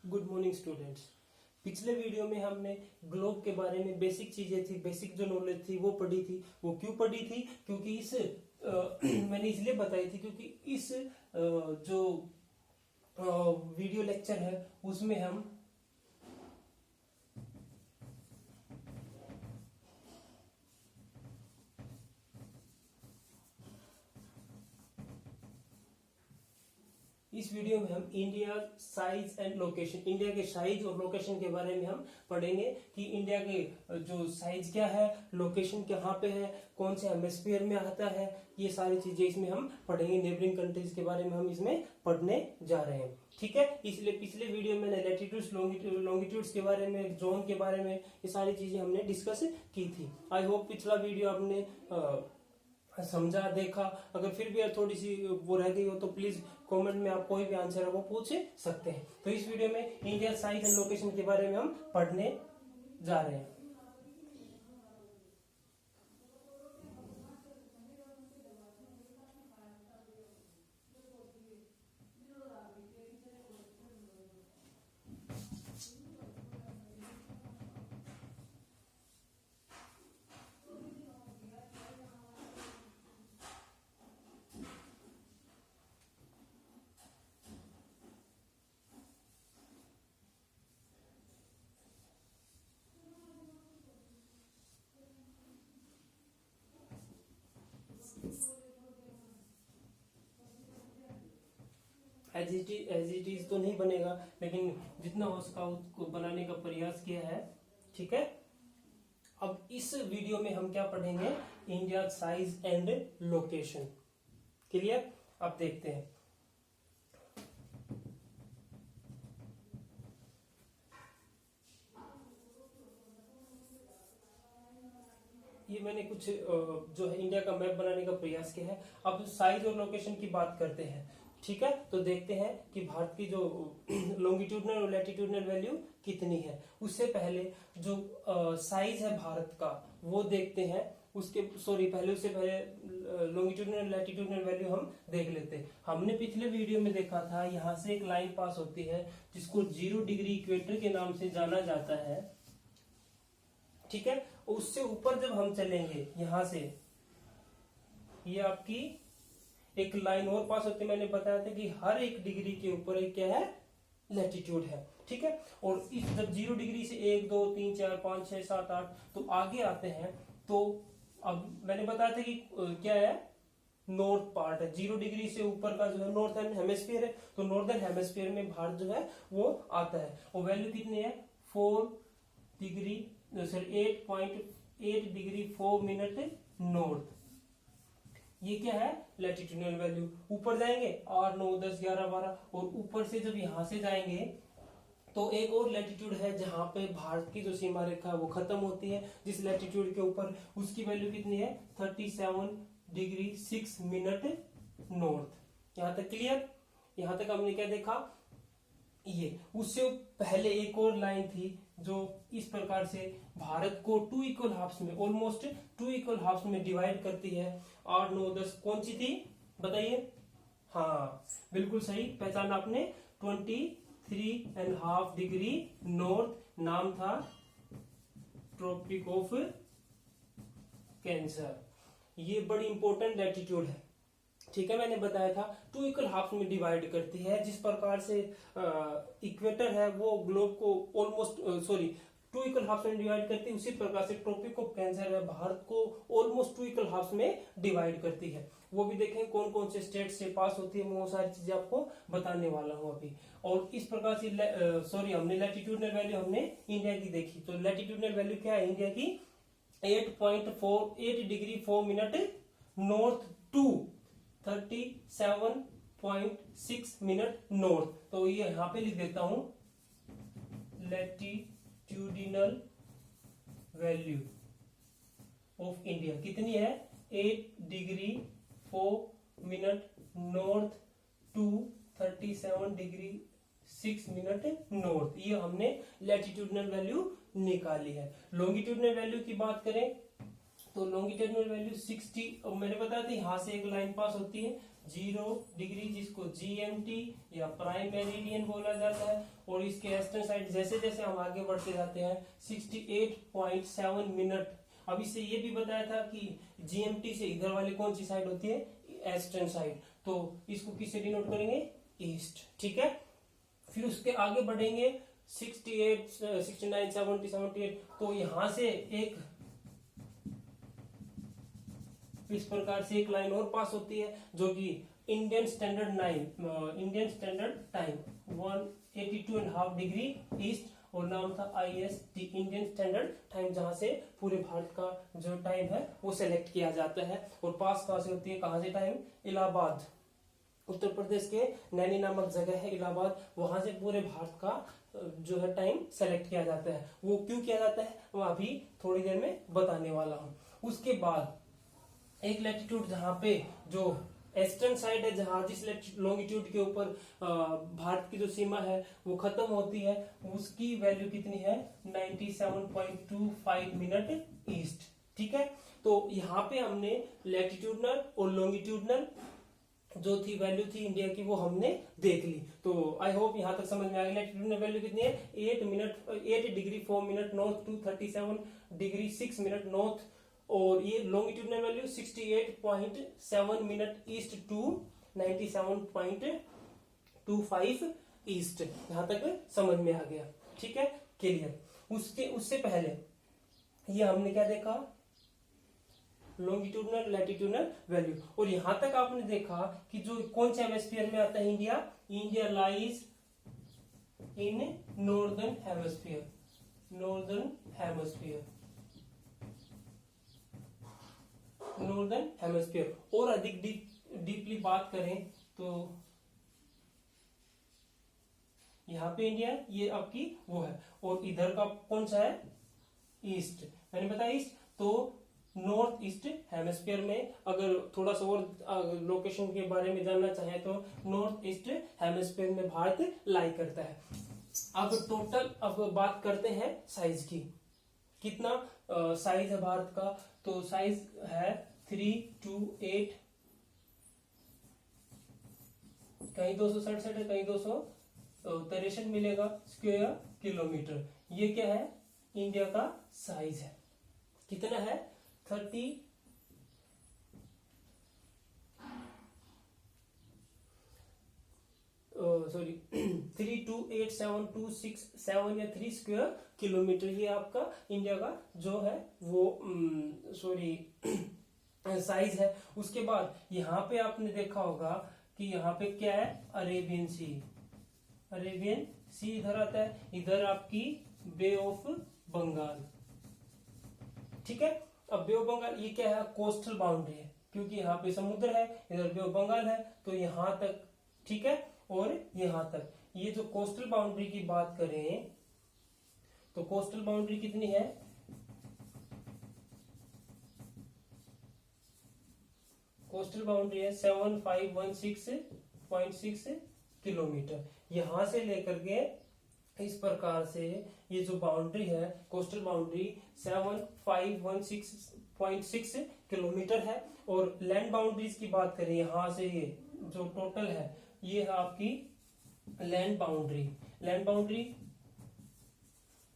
Good morning students. पिछले video में हमने ग्लोब के बारे में बेसिक चीजें थी, बेसिक जो नॉलेज थी वो पढ़ी थी। वो क्यों पढ़ी थी? क्योंकि इस मैंने इसलिए बताई थी क्योंकि इस जो वीडियो लेक्चर है उसमें हम इस वीडियो में हम India size and location, India के साइज और लोकेशन के बारे में हम पढ़ेंगे कि इंडिया के जो साइज क्या है, लोकेशन कहाँ पे है, कौन से हेमिस्फीयर में आता है, ये सारी चीजें इसमें हम पढ़ेंगे। नेबरिंग कंट्रीज के बारे में हम इसमें पढ़ने जा रहे हैं, ठीक है। इसलिए पिछले वीडियो में लैटिट्यूड्स लॉन्गिट्यूड्स के बारे में, जोन के बारे में, ये सारी चीजें हमने डिस्कस की थी। आई होप पिछला वीडियो आपने समझा, देखा। अगर फिर भी थोड़ी सी वो रह गई हो तो प्लीज कमेंट में आप कोई भी आंसर है वो पूछ सकते हैं। तो इस वीडियो में इंडिया साइज एंड लोकेशन के बारे में हम पढ़ने जा रहे हैं। एज इट इज तो नहीं बनेगा, लेकिन जितना हो सका उसको बनाने का प्रयास किया है, ठीक है। अब इस वीडियो में हम क्या पढ़ेंगे? India size and location. Clear? अब देखते हैं। ये मैंने कुछ जो है इंडिया का मैप बनाने का प्रयास किया है। अब साइज और लोकेशन की बात करते हैं, ठीक है। तो देखते हैं कि भारत की जो लॉन्गिट्यूडनल और लैटिट्यूडनल वैल्यू कितनी है। उससे पहले जो साइज है भारत का वो देखते हैं। उससे पहले लॉन्गिट्यूडनल लैटिट्यूडनल वैल्यू हम देख लेते हैं। हमने पिछले वीडियो में देखा था, यहाँ से एक लाइन पास होती है जिसको 0 डिग्री इक्वेटर के नाम से जाना जाता है, ठीक है। उससे ऊपर जब हम चलेंगे, यहां से ये आपकी एक लाइन और पास होती है। मैंने बताया था कि हर एक डिग्री के ऊपर एक क्या है? लैटिट्यूड है, ठीक है। और इस जब 0 डिग्री से 1 2 3 4 5 6 7 8 तो आगे आते हैं, तो अब मैंने बताया था कि क्या है? नॉर्थ पार्ट है। 0 डिग्री से ऊपर का जो है नॉर्थर्न हेमिस्फीयर है। तो नॉर्दर्न हेमिस्फीयर में भारत जो है वो आता है। और वैल्यू कितनी है? 8.8 डिग्री 4 मिनट नॉर्थ। ये क्या है? Latitudinal value. ऊपर जाएंगे 8 9 10 11 12, और ऊपर से जब यहां से जाएंगे तो एक और लैटिट्यूड है जहां पे भारत की जो सीमा रेखा है वो खत्म होती है। जिस लैटिट्यूड के ऊपर, उसकी वैल्यू कितनी है? 37 डिग्री 6 मिनट नॉर्थ। यहां तक क्लियर? यहां तक हमने क्या देखा? ये उससे पहले एक और लाइन थी जो इस प्रकार से भारत को 2 इक्वल हाफ्स में, ऑलमोस्ट 2 इक्वल हाफ्स में डिवाइड करती है। 8 9 10 कौन सी थी बताइए? हाँ बिल्कुल सही पहचाना आपने, 23.5 डिग्री नॉर्थ। नाम था ट्रॉपिक ऑफ कैंसर। ये बड़ी इंपॉर्टेंट लैटिट्यूड है, ठीक है। मैंने बताया था 2 इक्वल हाफ में डिवाइड करती है। जिस प्रकार से इक्वेटर है वो ग्लोब को ऑलमोस्ट 2 इक्वल हाफ में डिवाइड करती है, उसी प्रकार से ट्रॉपिक ऑफ कैंसर है भारत को ऑलमोस्ट 2 इक्वल हाफ में डिवाइड करती है। वो भी देखेंगे कौन कौन से स्टेट से पास होती है, वो सारी चीजें आपको बताने वाला हूं अभी। और इस प्रकार से हमने लैटिट्यूडनल वैल्यू हमने इंडिया की देखी। तो लैटिट्यूडनल वैल्यू क्या है इंडिया की? 8 degree 4 minute north to 37.6 minute north. तो ये यहां पे लिख देता हूं, लैटिट्यूडिनल वैल्यू ऑफ इंडिया कितनी है? 8 degree 4 minute north to 37 degree 6 minute north. ये हमने लैटिट्यूडिनल वैल्यू निकाली है। लॉन्गिट्यूडिनल वैल्यू की बात करें तो लॉन्गिट्यूडिनल वैल्यू 60, मैंने बताया था यहां से एक लाइन पास होती है 0 डिग्री, जिसको GMT या प्राइम मेरिडियन बोला जाता है। और इसके ईस्टर्न साइड जैसे जैसे हम आगे बढ़ते जाते हैं 68.7 मिनट। अब इससे ये भी बताया था कि GMT से इधर वाली कौन सी साइड होती है, ईस्टर्न साइड, तो इसको किससे डिनोट करेंगे, ईस्ट। ठीक है, फिर उसके आगे बढ़ेंगे 68, 69, 70, 78, तो यहां से एक इस प्रकार से एक लाइन और पास होती है जो कि Indian standard time 182.5 degree east, और नाम था IST, इंडियन स्टैंडर्ड टाइम, जहां से पूरे भारत का जो टाइम है वो सेलेक्ट किया जाता है। और पास कहां से होती है, कहां से टाइम, इलाहाबाद, उत्तर प्रदेश के नैनी नामक जगह है इलाहाबाद, वहां से पूरे भारत का जो है टाइम सेलेक्ट किया जाता है। वो क्यों किया जाता है वो अभी थोड़ी देर में बताने वाला हूं। उसके बाद एक लैटिट्यूड जहां पे जो ईस्टर्न साइड है, जहां जिस लॉन्गिट्यूड के ऊपर भारत की जो सीमा है वो खत्म होती है, उसकी वैल्यू कितनी है, 97.25 मिनट ईस्ट। ठीक है, तो यहाँ पे हमने लैटिट्यूडनल और लॉन्गिट्यूडनल जो थी वैल्यू थी इंडिया की वो हमने देख ली। तो आई होप यहाँ तक समझ में आ गया। लैटिट्यूडनल वैल्यू कितनी है, 8 degree 4 minute north to 37 degree 6 minute north, और ये longitudinal value 68.7 minute east to 97.25 east. यहां तक समझ में आ गया, ठीक है, क्लियर। उससे पहले ये हमने क्या देखा, लॉन्गिट्यूडनल लैटिट्यूडनल वैल्यू, और यहां तक आपने देखा कि जो कौन से हेमिस्फीयर में आता है India lies in northern hemisphere. और अधिक डीपली बात करें तो यहाँ पे इंडिया, ये आपकी वो है, और इधर का कौन सा है, ईस्ट, मैंने बताया ईस्ट। तो नॉर्थ ईस्ट हेमिस्फीयर में अगर थोड़ा सा और लोकेशन के बारे में जानना चाहे तो नॉर्थ ईस्ट हेमिस्फीयर में भारत लाई करता है। अब बात करते हैं साइज की, कितना साइज है भारत का, तो साइज है 328, कहीं 267 है, कहीं 263 मिलेगा स्क्वायर किलोमीटर। ये क्या है, इंडिया का साइज है, कितना है, 328,726,7 या 3 स्क्वायर किलोमीटर। ये आपका इंडिया का जो है वो साइज है। उसके बाद यहाँ पे आपने देखा होगा कि यहाँ पे क्या है, अरेबियन सी इधर आता है, इधर आपकी बे ऑफ बंगाल। ठीक है, अब बे ऑफ बंगाल ये क्या है, कोस्टल बाउंड्री है, क्योंकि यहाँ पे समुद्र है, इधर बे ऑफ बंगाल है, तो यहां तक, ठीक है, और यहां तक। ये जो कोस्टल बाउंड्री की बात करें तो कोस्टल बाउंड्री कितनी है, कोस्टल बाउंड्री है 7516.6 किलोमीटर। यहां से लेकर के इस प्रकार से ये जो बाउंड्री है, कोस्टल बाउंड्री 7516.6 किलोमीटर है। और लैंड बाउंड्रीज की बात करें, यहां से ये जो टोटल है ये है आपकी लैंड बाउंड्री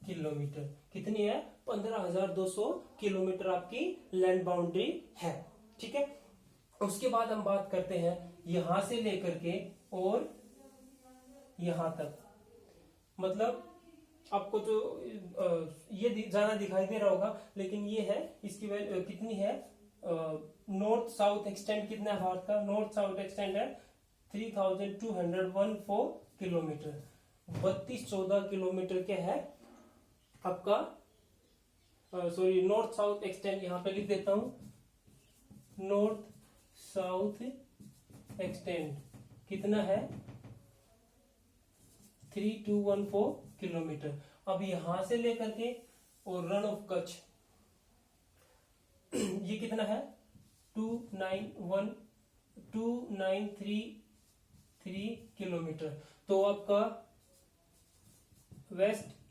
किलोमीटर, कितनी है, 15,200 किलोमीटर आपकी लैंड बाउंड्री है। ठीक है, उसके बाद हम बात करते हैं यहां से लेकर के और यहां तक, मतलब आपको जो ये ज्यादा दिखाई दे रहा होगा, लेकिन ये है, इसकी वैल्यू कितनी है, नॉर्थ साउथ एक्सटेंड कितना है भारत का, नॉर्थ साउथ एक्सटेंड है 3214 किलोमीटर, 3214 किलोमीटर क्या है आपका, नॉर्थ साउथ एक्सटेंड, यहां पे लिख देता हूं, नॉर्थ साउथ एक्सटेंड कितना है, 3214 किलोमीटर। अब यहां से लेकर के और रण ऑफ कच्छ ये कितना है, 2933 किलोमीटर। तो आपका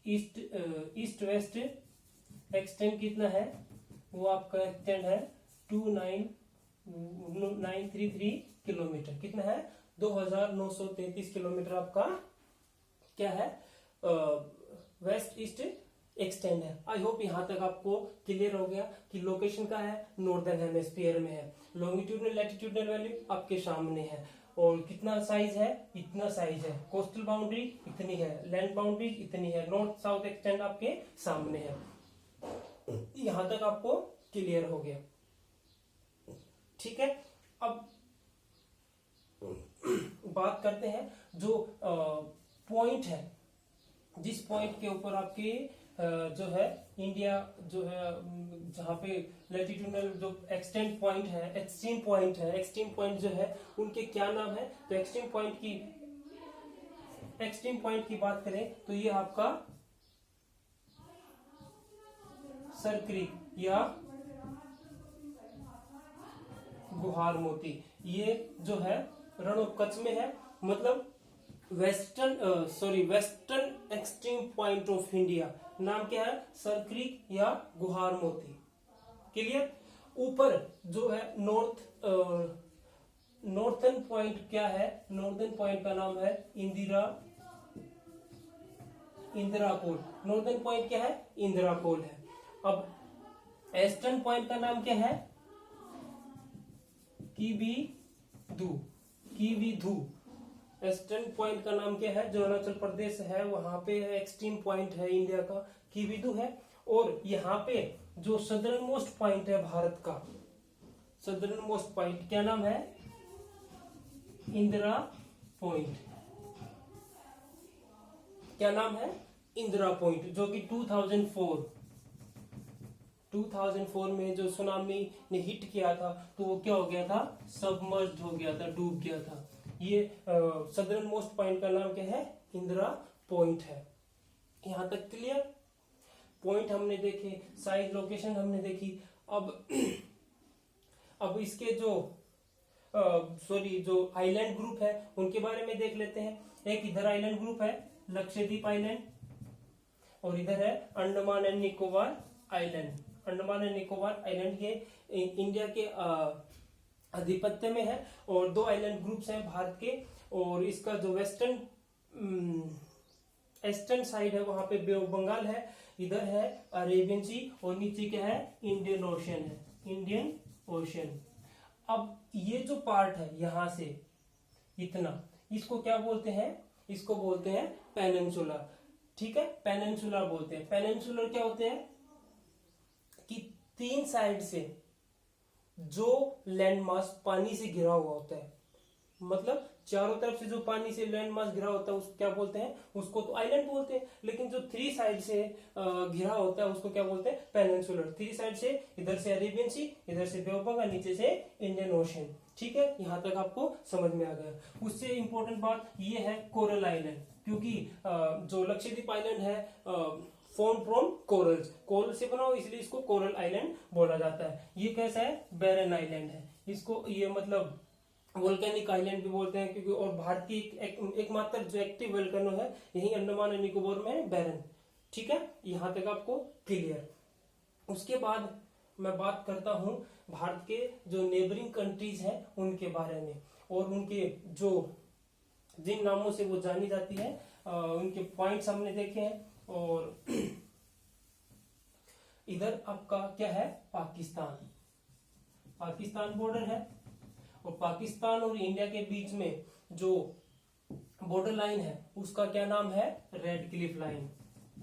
ईस्ट वेस्ट एक्सटेंड कितना है, वो आपका एक्सटेंड है 2913 933 किलोमीटर। कितना है? 2933 किलोमीटर आपका क्या है, वेस्ट ईस्ट एक्सटेंड है। आई होप यहाँ तक आपको क्लियर हो गया कि लोकेशन का है, नॉर्दर्न हेमिस्फीयर में है, लॉन्गिट्यूडनल लैटिट्यूडनल वैल्यू आपके सामने है, और कितना साइज है, इतना साइज है, कोस्टल बाउंड्री इतनी है, लैंड बाउंड्री इतनी है, नॉर्थ साउथ एक्सटेंड आपके सामने है। यहां तक आपको क्लियर हो गया, ठीक है। अब बात करते हैं जो पॉइंट है, जिस पॉइंट के ऊपर आपके जो है इंडिया जो है, जहाँ पे लैटिट्यूडनल जो एक्सट्रीम पॉइंट जो है उनके क्या नाम है। तो एक्सट्रीम पॉइंट की बात करें तो ये आपका सर क्रीक या गुहार मोती, ये जो है रण ऑफ कच्छ में है, मतलब western extreme point of India. नाम क्या है? सर क्रीक या गुहार मोती। क्लियर। ऊपर जो है नॉर्थर्न पॉइंट क्या है? नॉर्दर्न पॉइंट का नाम है इंदिरा कोल। नॉर्दर्न पॉइंट क्या है? इंदिरा कोल है। अब ईस्टर्न पॉइंट का नाम क्या है? कीवी धू। ईस्टर्न पॉइंट का नाम क्या है? जो अरुणाचल प्रदेश है वहां पे एक्सट्रीम पॉइंट है इंडिया का, कीवीधु है। और यहाँ पे जो सदर्न मोस्ट पॉइंट है भारत का, सदर्न मोस्ट पॉइंट क्या नाम है? इंदिरा पॉइंट। क्या नाम है? इंदिरा पॉइंट, जो कि 2004 में जो सुनामी ने हिट किया था तो वो क्या हो गया था? सबमर्ज्ड हो गया था, डूब गया था। ये सदर्न मोस्ट पॉइंट का नाम क्या है? इंदिरा पॉइंट है। यहां तक क्लियर। पॉइंट हमने देखे, साइज लोकेशन हमने देखी। अब इसके जो आइलैंड ग्रुप है उनके बारे में देख लेते हैं। एक इधर आइलैंड ग्रुप है लक्षद्वीप आइलैंड, और इधर है Andaman and Nicobar island. Andaman and Nicobar island ये इंडिया के आधिपत्य में है, और दो आइलैंड ग्रुप्स हैं भारत के। और इसका जो ईस्टर्न साइड है वहां पे बे ऑफ बंगाल है, इधर है अरेबियन सी, और नीचे क्या है? इंडियन ओशन है, इंडियन ओशन। अब ये जो पार्ट है यहां से इतना, इसको क्या बोलते हैं? इसको बोलते हैं पेनिनसुला। ठीक है, पेनिनसुला बोलते हैं। पेनिनसुलर क्या होते हैं कि तीन साइड से जो लैंड मास पानी से घिरा हुआ होता है, मतलब चारों तरफ से जो पानी से लैंड मास घिरा होता है उसको क्या बोलते हैं? उसको तो आइलैंड बोलते हैं। लेकिन जो थ्री साइड से घिरा होता है उसको क्या बोलते हैं? पेनिनसुलर। थ्री साइड से, इधर से अरेबियन सी, इधर से बे ऑफ बंगाल, नीचे से इंडियन ओशन। ठीक है, यहां तक आपको समझ में आ गया। उससे इंपॉर्टेंट बात ये है कोरल आइलैंड, क्योंकि जो लक्षद्वीप आइलैंड है फॉर्म फ्रॉम कोरल्स, कोरल से बना हो, इसलिए इसको कोरल आइलैंड बोला जाता है। ये कैसा है? बैरन आइलैंड है। इसको ये मतलब वोल्केनिक आइलैंड भी बोलते हैं, क्योंकि और भारत की एकमात्र जो एक्टिव वोल्केनो है यही अंडमान एंड निकोबार में बैरन। ठीक है, यहां तक आपको क्लियर। उसके बाद मैं बात करता हूं भारत के जो नेबरिंग कंट्रीज हैं उनके बारे में, और उनके जो जिन नामों से वो जानी जाती है उनके पॉइंट्स हमने देखे हैं। और इधर आपका क्या है? पाकिस्तान बॉर्डर है, और पाकिस्तान और इंडिया के बीच में जो बॉर्डर लाइन है उसका क्या नाम है? Red Cliff line.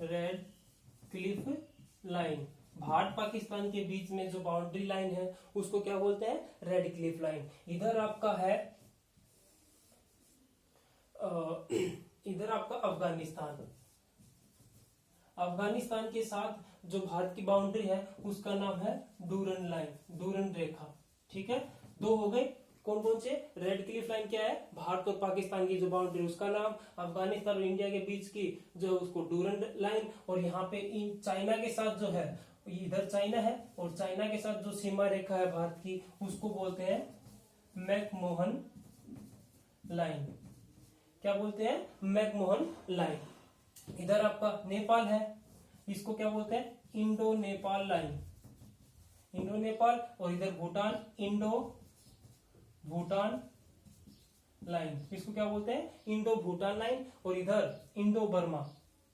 Red Cliff line. Bharat Pakistan के बीच में जो बाउंड्री लाइन है उसको क्या बोलते हैं? Red Cliff line. इधर आपका है इधर आपका अफगानिस्तान के साथ जो भारत की बाउंड्री है उसका नाम है डूरन लाइन, डूरन रेखा। ठीक है, दो हो गए। कौन कौन से? रेड क्लिफ लाइन क्या है? भारत और पाकिस्तान की जो बाउंड्री उसका नाम, अफगानिस्तान और इंडिया के बीच की जो उसको डूरन लाइन। और यहाँ पे चाइना के साथ जो है, इधर चाइना है और चाइना के साथ जो सीमा रेखा है भारत की उसको बोलते हैं मैकमोहन लाइन। क्या बोलते हैं? McMahon line. इधर आपका नेपाल है, इसको क्या बोलते हैं? Indo Nepal line, Indo Nepal. और इधर भूटान, इंडो भूटान लाइन, इसको क्या बोलते हैं, इंडो भूटान लाइन। और इधर इंडो बर्मा,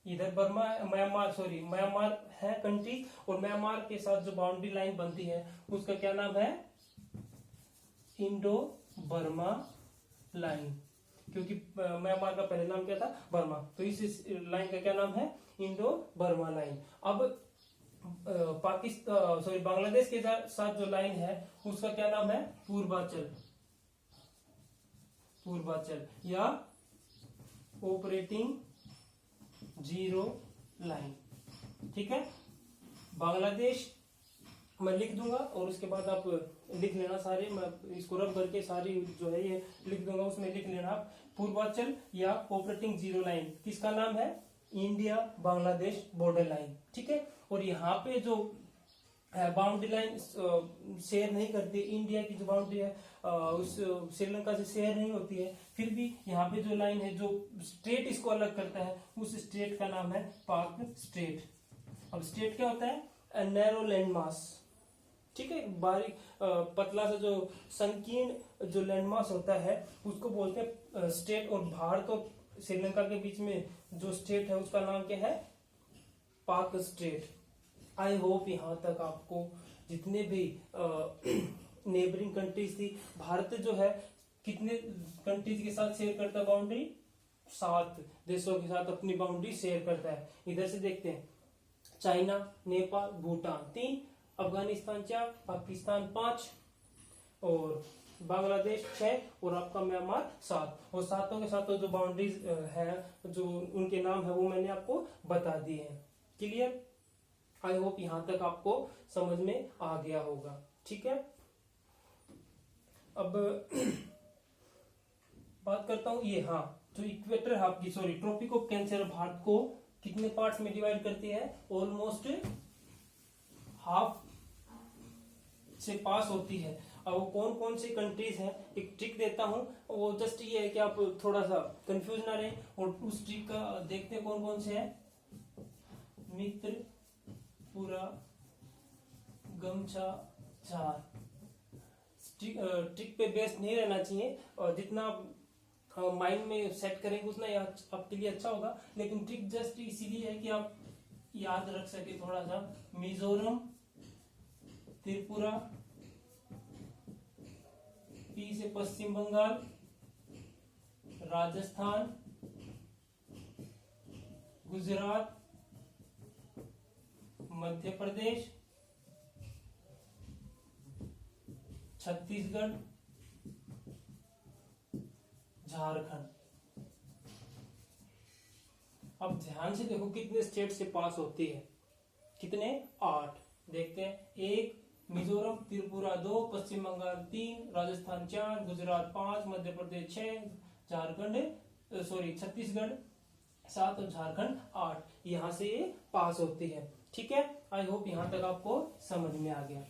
इधर बर्मा म्यांमार, सॉरी म्यांमार है कंट्री, और म्यांमार के साथ जो बाउंड्री लाइन बनती है उसका क्या नाम है, इंडो बर्मा लाइन, क्योंकि म्यांमार का पहले नाम क्या था, बर्मा, तो इस लाइन का क्या नाम है, इंडो बर्मा लाइन। अब पाकिस्तान सॉरी बांग्लादेश के साथ जो लाइन है उसका क्या नाम है, पूर्वांचल, पूर्वांचल या ऑपरेटिंग जीरो लाइन। ठीक है, बांग्लादेश मैं लिख दूंगा और उसके बाद आप लिख लेना सारे, मैं इसको रब करके सारी जो है ये लिख दूंगा, उसमें लिख लेना आप पूर्वांचल या ऑपरेटिंग जीरो लाइन किसका नाम है, इंडिया बांग्लादेश बॉर्डर लाइन। ठीक है, और यहाँ पे जो बाउंड्री लाइन शेयर नहीं करती, इंडिया की जो बाउंड्री है उस श्रीलंका से शेयर नहीं होती है, फिर भी यहाँ पे जो लाइन है, जो स्टेट इसको अलग करता है, उस स्टेट का नाम है पाक स्टेट। अब स्टेट क्या होता है, नैरो लैंड मास। ठीक है, बारीक पतला सा जो संकीर्ण जो लैंड मास होता है उसको बोलते हैं स्टेट। और भारत और श्रीलंका के बीच में जो स्टेट है उसका नाम क्या है, पाक स्टेट। आई होप यहाँ तक आपको जितने भी नेबरिंग कंट्रीज थी, भारत जो है कितने कंट्रीज के साथ शेयर करता है बाउंड्री, 7 देशों के साथ अपनी बाउंड्री शेयर करता है। इधर से देखते हैं, चाइना, नेपाल, भूटान 3, अफगानिस्तान 4, पाकिस्तान 5 और बांग्लादेश 6 और आपका म्यांमार 7। और सातों के सातों जो बाउंड्रीज है, जो उनके नाम है वो मैंने आपको बता दिए हैं। क्लियर, आई होप यहां तक आपको समझ में आ गया होगा। ठीक है, अब बात करता हूं ये, हाँ, जो इक्वेटर आपकी sorry tropic of cancer Bharat को कितने पार्ट्स में डिवाइड करती है, ऑलमोस्ट हाफ से पास होती है। अब वो कौन कौन सी कंट्रीज हैं, एक ट्रिक देता हूं, वो जस्ट ये है कि आप थोड़ा सा कंफ्यूज ना रहे, और उस ट्रिक का देखते हैं कौन कौन से है, मित्र, पूरा, गमछा, झार। ट्रिक पे बेस्ड नहीं रहना चाहिए, और जितना आप माइंड में सेट करेंगे उतना आपके लिए अच्छा होगा, लेकिन ट्रिक जस्ट इसीलिए है कि आप याद रख सके थोड़ा सा। मिजोरम, त्रिपुरा, पी से पश्चिम बंगाल, राजस्थान, गुजरात, मध्य प्रदेश, छत्तीसगढ़, झारखंड। अब ध्यान से देखो कितने स्टेट से पास होती है, कितने, 8। देखते हैं, 1 मिजोरम, त्रिपुरा 2, पश्चिम बंगाल 3, राजस्थान 4, गुजरात 5, मध्य प्रदेश 6, झारखंड सॉरी छत्तीसगढ़ 7 और झारखंड 8, यहां से ये पास होती है। ठीक है, आई होप यहां तक आपको समझ में आ गया।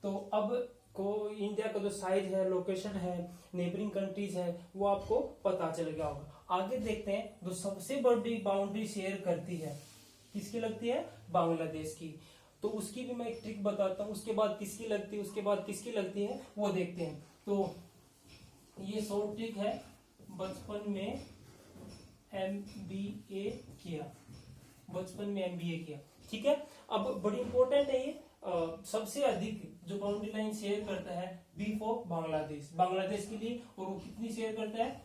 तो अब को इंडिया का जो साइज है, लोकेशन है, नेबरिंग कंट्रीज है, वो आपको पता चल गया होगा। आगे देखते हैं, जो सबसे बड़ी बाउंड्री शेयर करती है किसकी लगती है, बांग्लादेश की। तो उसकी भी मैं एक ट्रिक बताता हूँ, उसके बाद किसकी लगती है, उसके बाद किसकी लगती है, वो देखते हैं। तो ये शॉर्ट ट्रिक है, बचपन में MBA किया, बचपन में MBA किया। ठीक है, अब बड़ी इंपॉर्टेंट है ये। सबसे अधिक जो बाउंड्री लाइन शेयर करता है, बी फॉर बांग्लादेश, बांग्लादेश के लिए, और वो कितनी शेयर करता है,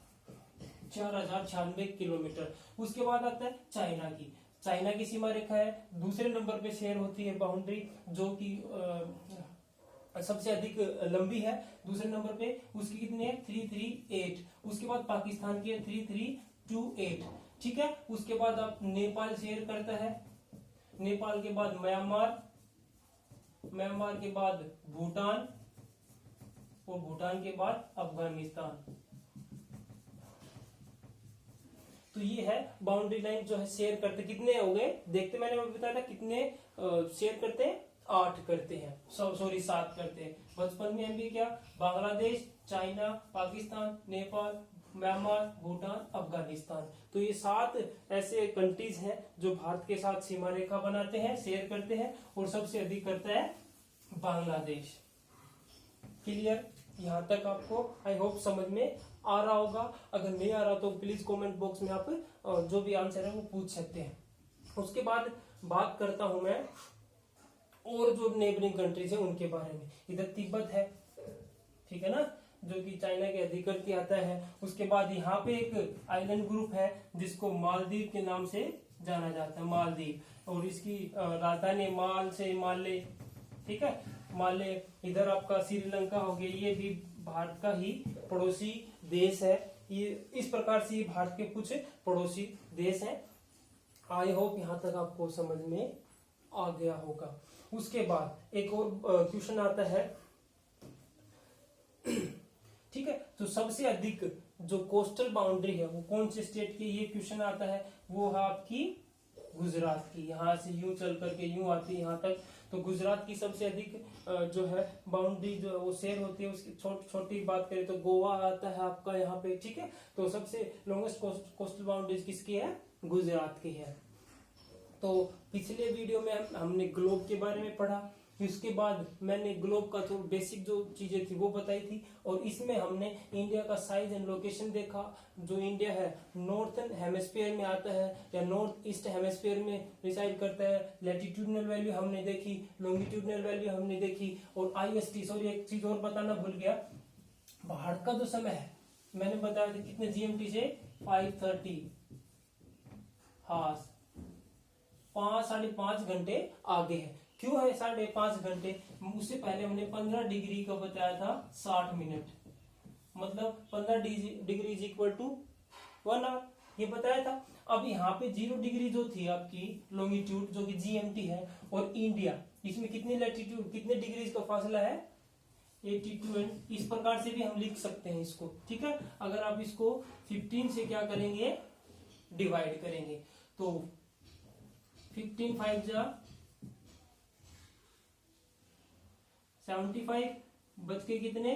4096 किलोमीटर। उसके बाद आता है चाइना की, चाइना की सीमा रेखा है, दूसरे नंबर पे शेयर होती है बाउंड्री, जो कि सबसे अधिक लंबी है, दूसरे नंबर पे। उसकी कितनी है, 338। उसके बाद पाकिस्तान की है 3328। ठीक है, उसके बाद आप नेपाल शेयर करता है, नेपाल के बाद म्यांमार, म्यांमार के बाद भूटान, और भूटान के बाद अफगानिस्तान। तो ये है बाउंड्री लाइन जो है शेयर करते, कितने हो गए देखते, मैंने अभी बताया था कितने शेयर करते हैं, 8 करते हैं, सॉरी 7 करते हैं। बचपन में MBA क्या, बांग्लादेश, चाइना, पाकिस्तान, नेपाल, म्यांमार, भूटान, अफगानिस्तान। तो ये 7 ऐसे कंट्रीज हैं जो भारत के साथ सीमा रेखा बनाते हैं, शेयर करते हैं, और सबसे अधिक करता है बांग्लादेश। क्लियर? यहाँ तक आपको आई होप समझ में आ रहा होगा। अगर नहीं आ रहा तो प्लीज कमेंट बॉक्स में आप जो भी आंसर है वो पूछ सकते हैं। उसके बाद बात करता हूं मैं और जो नेबरिंग कंट्रीज है उनके बारे में। इधर तिब्बत है, ठीक है ना, जो कि चाइना के अधिकृत आता है। उसके बाद यहाँ पे एक आइलैंड ग्रुप है जिसको मालदीव के नाम से जाना जाता है, मालदीव। और इसकी राजधानी माल से माले, ठीक है, माले। इधर आपका श्रीलंका हो गया, ये भी भारत का ही पड़ोसी देश है। ये इस प्रकार से ये भारत के कुछ पड़ोसी देश हैं। आई होप यहाँ तक आपको समझ में आ गया होगा। उसके बाद एक और क्वेश्चन आता है, ठीक है, तो सबसे अधिक जो कोस्टल बाउंड्री है वो कौन से स्टेट की, ये क्वेश्चन आता है, वो है आपकी गुजरात की। यहाँ से यूं चल करके यूं आती है यहाँ तक, तो गुजरात की सबसे अधिक जो है बाउंड्री जो है वो शेयर होती है। उसकी छोटी बात करें तो गोवा आता है आपका यहाँ पे, ठीक है। तो सबसे लॉन्गेस्ट कोस्टल बाउंड्री किसकी है, गुजरात की है। तो पिछले वीडियो में हमने ग्लोब के बारे में पढ़ा, उसके बाद मैंने ग्लोब का जो बेसिक जो चीजें थी वो बताई थी, और इसमें हमने इंडिया का साइज एंड लोकेशन देखा। जो इंडिया है नॉर्थन हेमिस्फीयर में आता है या नॉर्थ ईस्ट हेमिस्फीयर में रिसाइड करता है। लैटिट्यूडनल वैल्यू हमने देखी, लॉन्गिट्यूडनल वैल्यू हमने देखी, और IST, सॉरी एक चीज और बताना भूल गया, भारत का जो समय है मैंने बताया था कितने GMT से 5:30, हाँ 5-5.5 घंटे आगे है। क्यों है 5.5 घंटे? उससे पहले हमने 15 डिग्री का बताया था 60 मिनट, मतलब 15 degree is equal to 1 hour, ये बताया था। अब यहाँ पे 0 डिग्री जो थी आपकी लॉन्गिट्यूड जो कि GMT है, और इंडिया, इसमें कितनी लैटिट्यूड, कितने डिग्री का फासला है, 82, एंड इस प्रकार से भी हम लिख सकते हैं इसको, ठीक है। अगर आप इसको 15 से क्या करेंगे, डिवाइड करेंगे, तो 15 5 जा 75, बच के कितने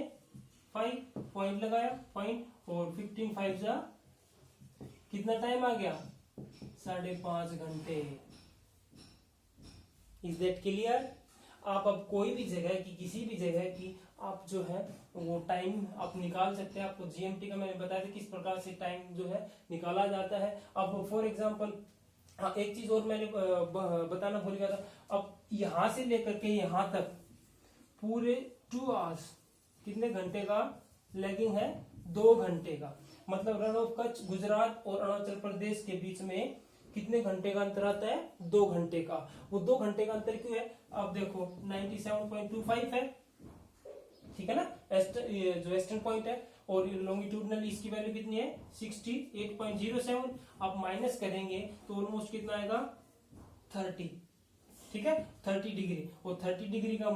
5, पॉइंट लगाया पॉइंट, और 15 5 जा कितना टाइम आ गया, 5.5 घंटे। Is that clear? आप अब कोई भी जगह की, किसी भी जगह की आप जो है वो टाइम आप निकाल सकते हैं। आपको GMT का मैंने बताया था किस प्रकार से टाइम जो है निकाला जाता है। अब फॉर एग्जांपल, हाँ एक चीज और मैंने बताना भूल गया था। अब यहां से लेकर के यहां तक पूरे 2 आवर्स, कितने घंटे का लैगिंग है, 2 घंटे का। मतलब रण ऑफ कच्छ, गुजरात और अरुणाचल प्रदेश के बीच में कितने घंटे का अंतर आता है, 2 घंटे का। वो 2 घंटे का अंतर क्यों है, आप देखो 97.25 है, ठीक है ना, ये जो वेस्टर्न पॉइंट है, और लॉन्गिट्यूडनल इसकी वैल्यू कितनी है, 68.07। आप माइनस करेंगे तो ऑलमोस्ट कितना आएगा, 30, ठीक है, 30 डिग्री। और 30 डिग्री का